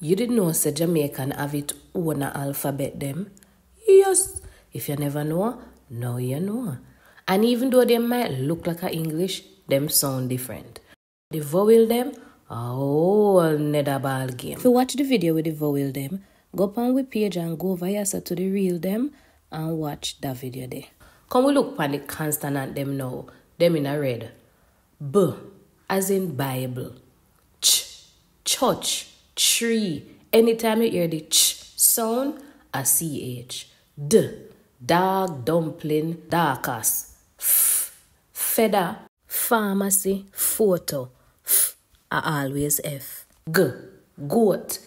You didn't know say Jamaican have its own alphabet them? Yes. If you never know, now you know. And even though they might look like a English, them sound different. The vowel them, a whole another ball game. If you watch the video with the vowel them, go up on the page and go over here to the real them and watch that video there. Come we look on the consonant them now. Them in a red. B, as in Bible. Ch, church, tree. Anytime you hear the ch sound, a ch. D, dog, dumpling, darkest. F, feather, pharmacy, photo. F, always F. G, goat.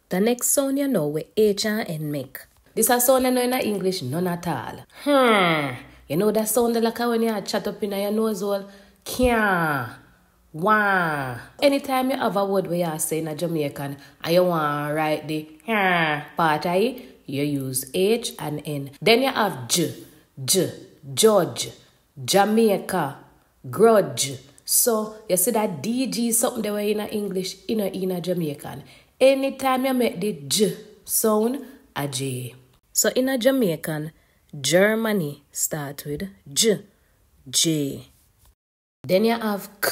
The next sound you know where H and N make. This a sound you know in English, none at all. You know that sound like when you chat up in your nose hole? Kya, wah. Anytime you have a word where you say in a Jamaican and you want to write the part of it, you use H and N. Then you have J, judge, Jamaica, grudge. So you see that DG something the way in a English, in a Jamaican. Anytime you make the J sound, a J. So in a Jamaican, Germany start with J. Then you have K,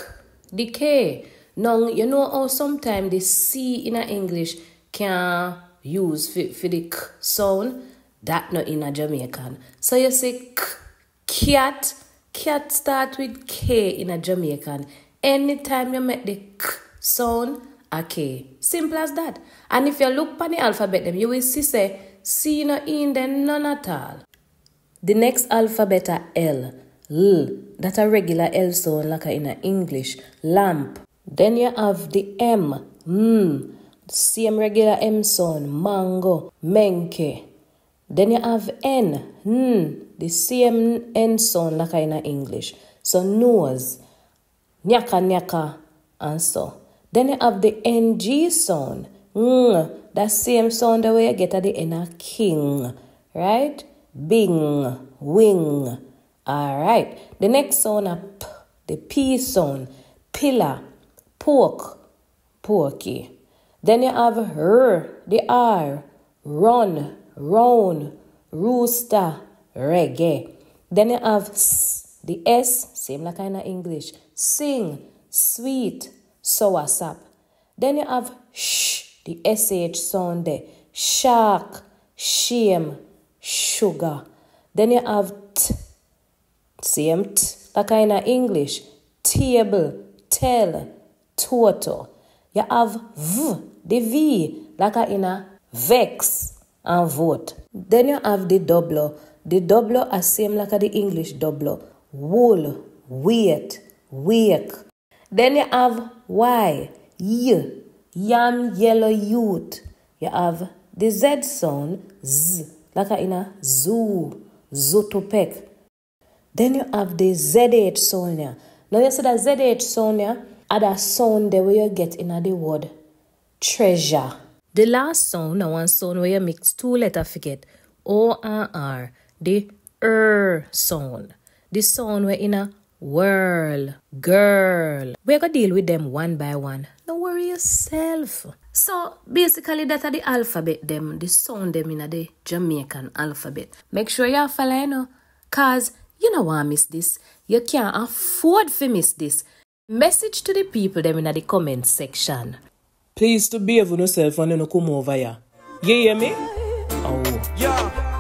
the K. Now, you know how sometimes the C in a English can use for the K sound? That not in a Jamaican. So you say K, cat. Cat start with K in a Jamaican. Anytime you make the K sound, a K. Simple as that. And if you look at the alphabet, them you will see say C no in then none at all. The next alphabet are L. That a regular L sound like in a English. Lamp. Then you have the M. Same regular M sound. Mango. Menke. Then you have N. The same N sound like in a English. So nose. Nyaka nyaka and so. Then you have the NG sound. That same sound the way you get at the end of king. Right? Bing. Wing. Alright. The next sound is P. The P sound. Pillar. Pork. Porky. Then you have R. The R. Run. Round. Rooster. Reggae. Then you have S. The S. Same like in English. Sing. Sweet. Sour sap. Then you have sh, the SH sound there. Shark, shame, sugar. Then you have t, same t, like in English. Table, tell, total. You have v, the V, like in a vex and vote. Then you have the double. The double is same like the English double. Wool, weight, wake. Then you have Y, yam, yellow, youth. You have the Z sound, Z, like in a zoo, zootopek. Then you have the ZH sound here. Now you see that ZH sound here, are the sound there where you get in the word treasure. The last sound, now one sound where you mix two letters forget, O and R, the sound. The sound where in a whirl, girl. We're going to deal with them one by one. Don't worry yourself. So, basically, that are the alphabet them, the sound them in the Jamaican alphabet. Make sure you follow, you know, because you don't want to miss this. You can't afford to miss this. Message to the people them in the comment section. Please to behave with yourself and then come over here. You hear me? Oh. Yeah.